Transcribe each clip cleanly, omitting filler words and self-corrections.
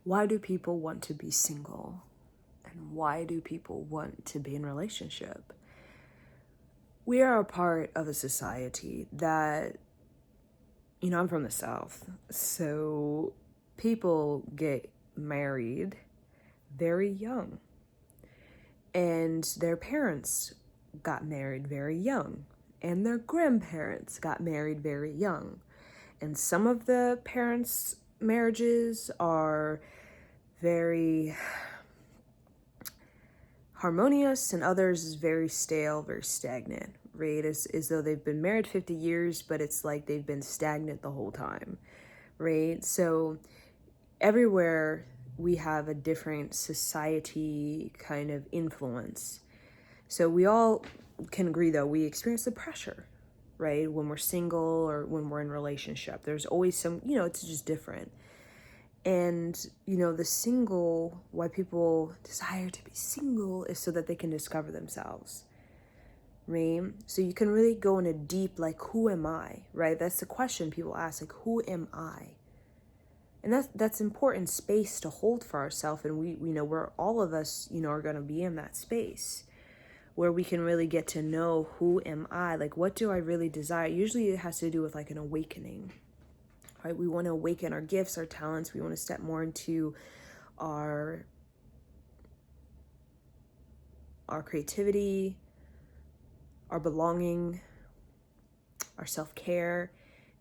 Why do people want to be single? And why do people want to be in a relationship? We are a part of a society that, I'm from the South, so people get married very young, and their parents got married very young, and their grandparents got married very young. And some of the parents' marriages are very harmonious, and others is very stale, very stagnant, right? As though they've been married 50 years, but it's like they've been stagnant the whole time, right? So everywhere we have a different society kind of influence. So we all can agree, though, we experience the pressure, right? When we're single or when we're in a relationship, there's always some, it's just different. And, why people desire to be single is so that they can discover themselves, right? So you can really go in a deep, like, who am I, right? That's the question people ask, like, who am I? And that's important space to hold for ourselves. And we know where all of us, are going to be in that space where we can really get to know, who am I? Like, what do I really desire? Usually it has to do with like an awakening, right? We want to awaken our gifts, our talents. We want to step more into our creativity, our belonging, our self-care,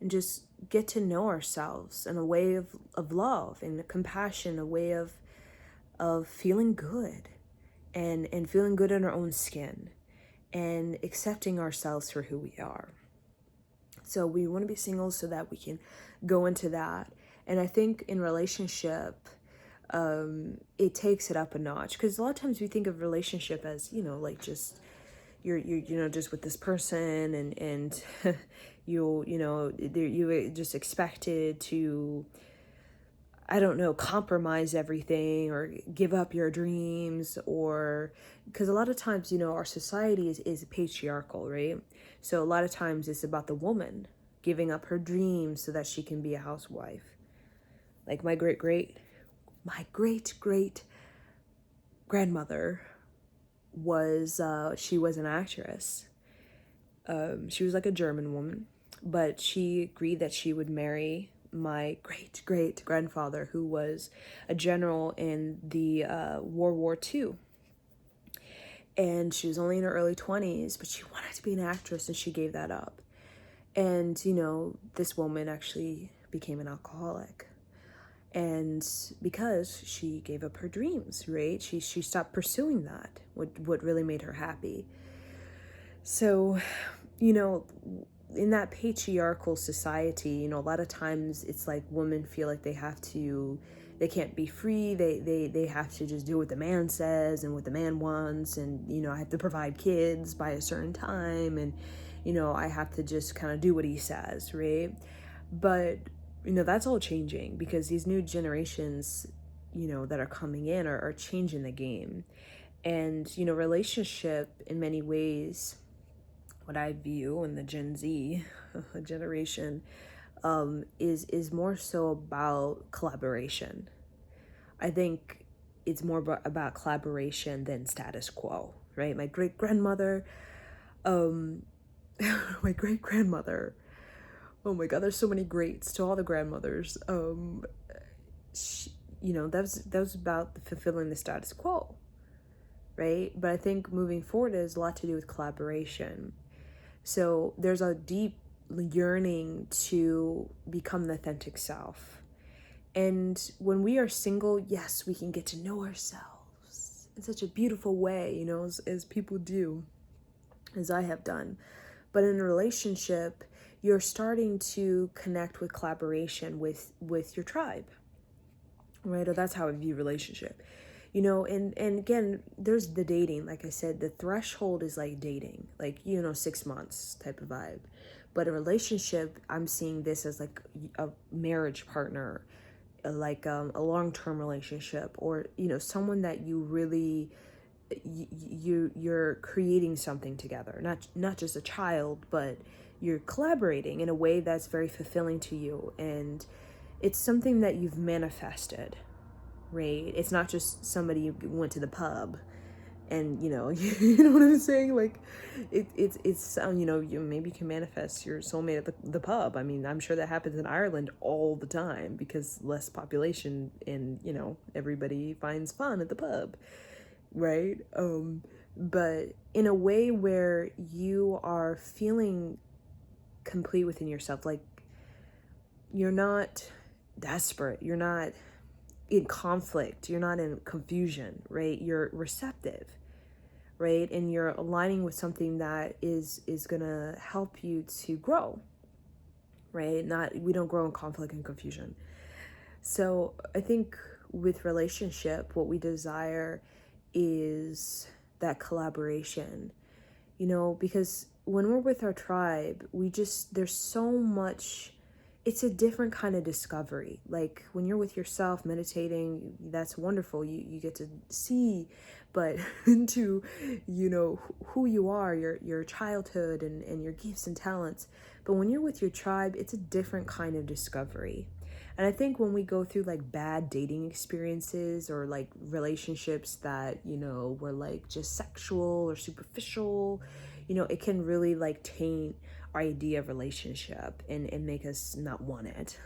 and just get to know ourselves in a way of love and compassion, a way of feeling good and feeling good in our own skin and accepting ourselves for who we are. So we want to be single so that we can go into that. And I think in relationship, it takes it up a notch, because a lot of times we think of relationship as, like just you're just with this person, and you just expected to, I don't know, compromise everything or give up your dreams, or because a lot of times, our society is patriarchal, right? So a lot of times it's about the woman giving up her dreams so that she can be a housewife. Like my great great grandmother was, she was an actress. She was like a German woman, but she agreed that she would marry my great great grandfather, who was a general in the World War II. And she was only in her early 20s, but she wanted to be an actress, and she gave that up. And, this woman actually became an alcoholic. And because she gave up her dreams, right? She stopped pursuing that, what really made her happy. So, in that patriarchal society, a lot of times it's like women feel like they can't be free. They have to just do what the man says and what the man wants. And, I have to provide kids by a certain time. And, I have to just kind of do what he says, right? But, that's all changing, because these new generations, that are coming in are changing the game. And, relationship in many ways, what I view in the Gen Z generation, is more so about collaboration. I think it's more about collaboration than status quo, right? My great grandmother, my great grandmother. Oh my God, there's so many greats to all the grandmothers. She, that was about fulfilling the status quo, right? But I think moving forward has a lot to do with collaboration. So there's a deep yearning to become the authentic self. And when we are single, yes, we can get to know ourselves in such a beautiful way, as people do, as I have done. But in a relationship, you're starting to connect with collaboration with your tribe, right? Or that's how I view relationship. And again, there's the dating. Like I said, the threshold is like dating, like, 6 months type of vibe. But a relationship, I'm seeing this as like a marriage partner, like a long-term relationship, or, someone that you really, you're creating something together, not just a child, but you're collaborating in a way that's very fulfilling to you. And it's something that you've manifested, right? It's not just somebody you went to the pub and, you know, you know what I'm saying? Like, it's you know, you maybe can manifest your soulmate at the pub. I mean, I'm sure that happens in Ireland all the time because less population and, you know, everybody finds fun at the pub, right? But in a way where you are feeling complete within yourself, like you're not desperate, you're not in conflict, you're not in confusion, right? You're receptive, right? And you're aligning with something that is gonna help you to grow, right? Not, we don't grow in conflict and confusion. So I think with relationship, what we desire is that collaboration, you know, because when we're with our tribe, there's so much, it's a different kind of discovery. Like when you're with yourself meditating, that's wonderful. You get to see, but into, you know, who you are, your childhood and your gifts and talents. But when you're with your tribe, it's a different kind of discovery. And I think when we go through like bad dating experiences or like relationships that, you know, were like just sexual or superficial, you know, it can really like taint our idea of relationship and make us not want it,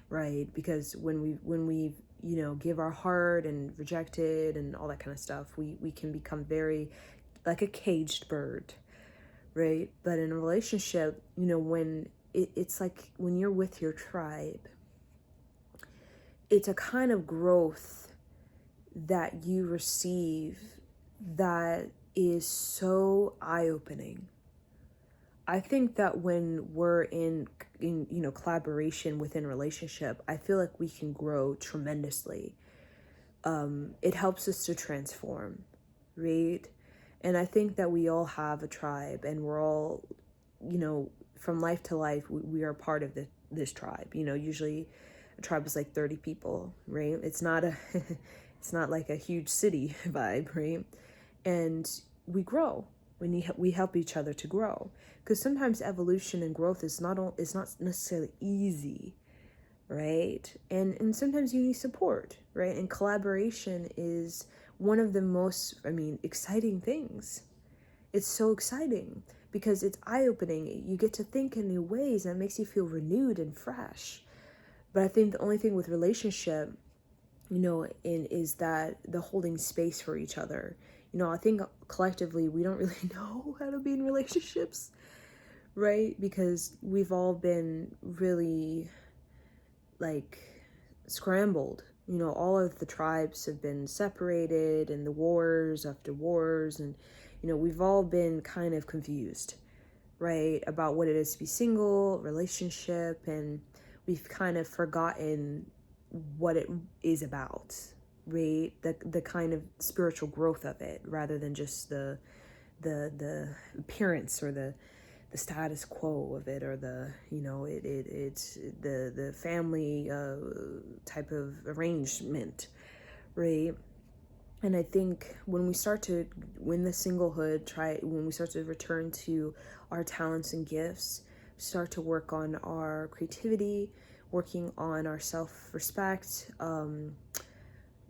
right? Because when we you know, give our heart and reject it and all that kind of stuff, we can become very like a caged bird, right? But in a relationship, you know, when it's like when you're with your tribe, it's a kind of growth that you receive that is so eye-opening. I think that when we're in you know, collaboration within a relationship, I feel like we can grow tremendously. It helps us to transform, right? And I think that we all have a tribe, and we're all, you know, from life to life, we are part of this tribe. You know, usually a tribe is like 30 people, right? It's not a it's not like a huge city vibe, right? And we grow when we help each other to grow, because sometimes evolution and growth is not necessarily easy, right? And sometimes you need support, right? And collaboration is one of the most, I mean, exciting things. It's so exciting because it's eye-opening. You get to think in new ways, and it makes you feel renewed and fresh. But I think the only thing with relationship, you know, is that the holding space for each other. You know, I think collectively we don't really know how to be in relationships, right? Because we've all been really like scrambled. You know, all of the tribes have been separated and the wars after wars, and you know, we've all been kind of confused, right, about what it is to be single, relationship, and we've kind of forgotten what it is about, right? The kind of spiritual growth of it, rather than just the appearance or the status quo of it, or the, you know, it's the family type of arrangement, right? And I think when we start to win the singlehood, when we start to return to our talents and gifts, start to work on our creativity, working on our self-respect,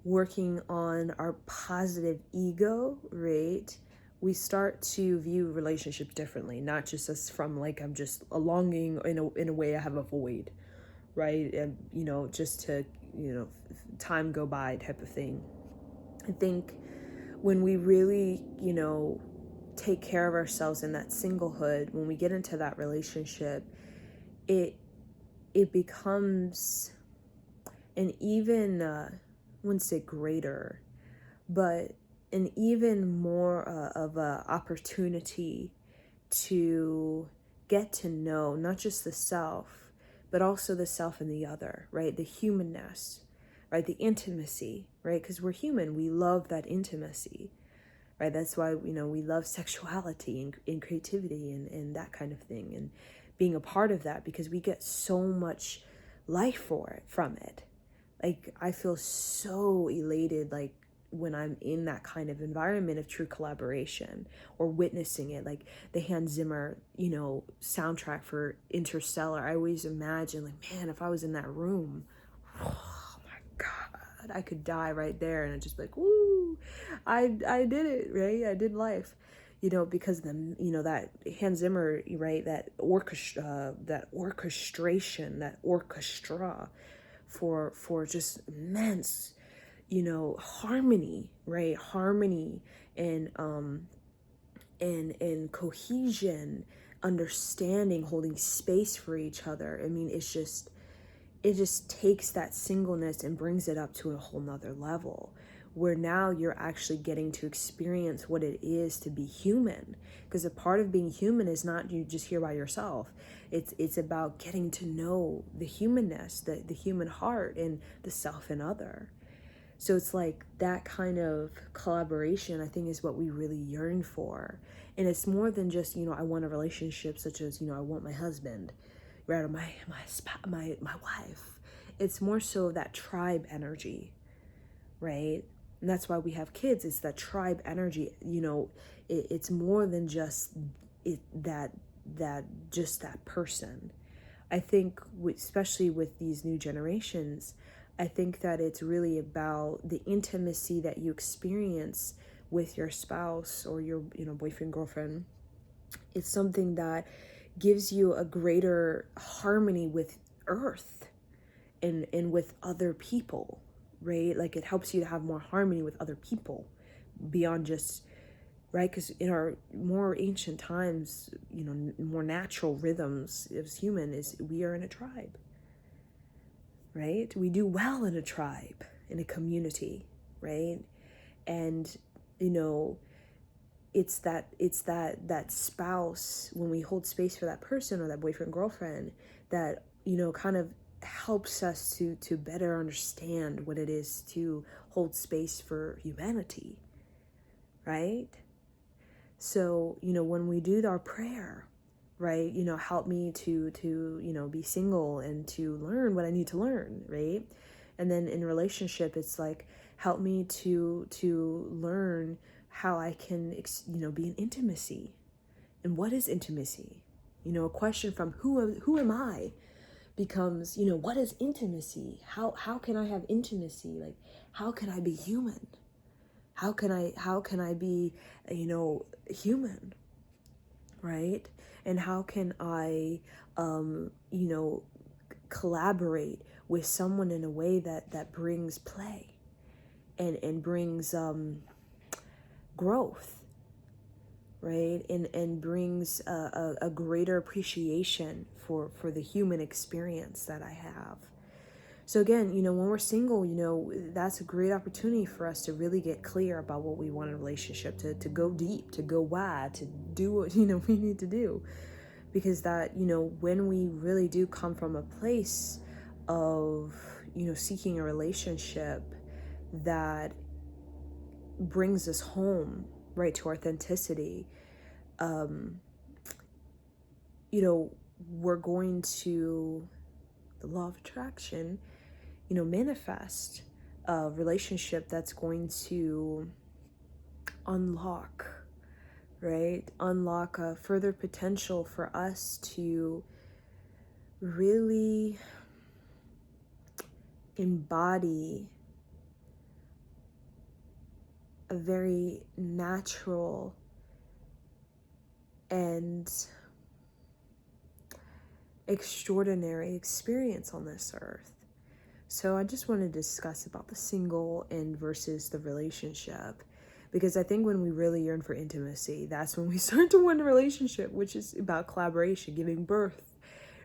working on our positive ego, right? We start to view relationships differently, not just as from like, I'm just a longing in a way I have a void, right? And, you know, just to, you know, time go by type of thing. I think when we really, you know, take care of ourselves in that singlehood, when we get into that relationship, it becomes an even, I wouldn't say greater, but an even more of a opportunity to get to know not just the self, but also the self and the other, right? The humanness, right? The intimacy, right? Because we're human, we love that intimacy, right? That's why, you know, we love sexuality and creativity and that kind of thing, and being a part of that, because we get so much life from it. Like, I feel so elated, like, when I'm in that kind of environment of true collaboration or witnessing it, like the Hans Zimmer, you know, soundtrack for Interstellar. I always imagine, like, man, if I was in that room, oh my God, god, I could die right there, and it's just like, woo, I did it, right? I did life, because that Hans Zimmer, right, that orchestration, that orchestra for just immense, harmony, right? Harmony and cohesion, understanding, holding space for each other. I mean, it just takes that singleness and brings it up to a whole nother level, where now you're actually getting to experience what it is to be human. Because a part of being human is not you just here by yourself. It's about getting to know the humanness, the human heart, and the self and other. So it's like that kind of collaboration, I think, is what we really yearn for. And it's more than just, I want a relationship such as, I want my husband, right, or my wife. It's more so that tribe energy, right? And that's why we have kids. It's that tribe energy. It's more than just that person. I think, especially with these new generations, I think that it's really about the intimacy that you experience with your spouse or your, boyfriend, girlfriend. It's something that gives you a greater harmony with earth and with other people, right? Like, it helps you to have more harmony with other people beyond just, right? Because in our more ancient times, more natural rhythms as human is we are in a tribe, right? We do well in a tribe, in a community, right? And, it's that spouse, when we hold space for that person or that boyfriend, girlfriend, that, kind of helps us to better understand what it is to hold space for humanity, right? So, when we do our prayer, right, help me to be single and to learn what I need to learn, right? And then in relationship, it's like, help me to learn how I can, be in intimacy. And what is intimacy? A question from who am I becomes, what is intimacy? How can I have intimacy? Like, how can I be human? How can I be, human, right? And how can I, collaborate with someone in a way that brings play and brings growth, right? And brings a greater appreciation for the human experience that I have. So again, when we're single, that's a great opportunity for us to really get clear about what we want in a relationship, to go deep, to go wide, to do what, we need to do. Because that, when we really do come from a place of, seeking a relationship that brings us home, right, to authenticity, we're going to, the law of attraction, manifest a relationship that's going to unlock, right? Unlock a further potential for us to really embody a very natural and extraordinary experience on this earth. So I just want to discuss about the single and versus the relationship, because I think when we really yearn for intimacy, that's when we start to want a relationship, which is about collaboration, giving birth,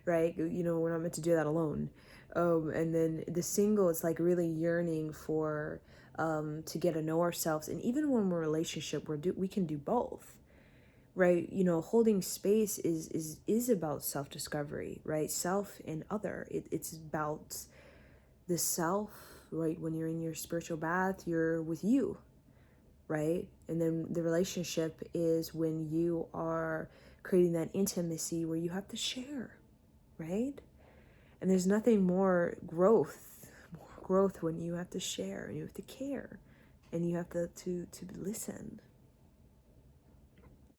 right? We're not meant to do that alone. And then the single, it's like really yearning for to get to know ourselves. And even when we're in a relationship, we can do both, right? Holding space is about self-discovery, right? Self and other. It's about the self, right? When you're in your spiritual bath, you're with you, right? And then the relationship is when you are creating that intimacy where you have to share, right? And there's nothing more growth when you have to share and you have to care and you have to listen,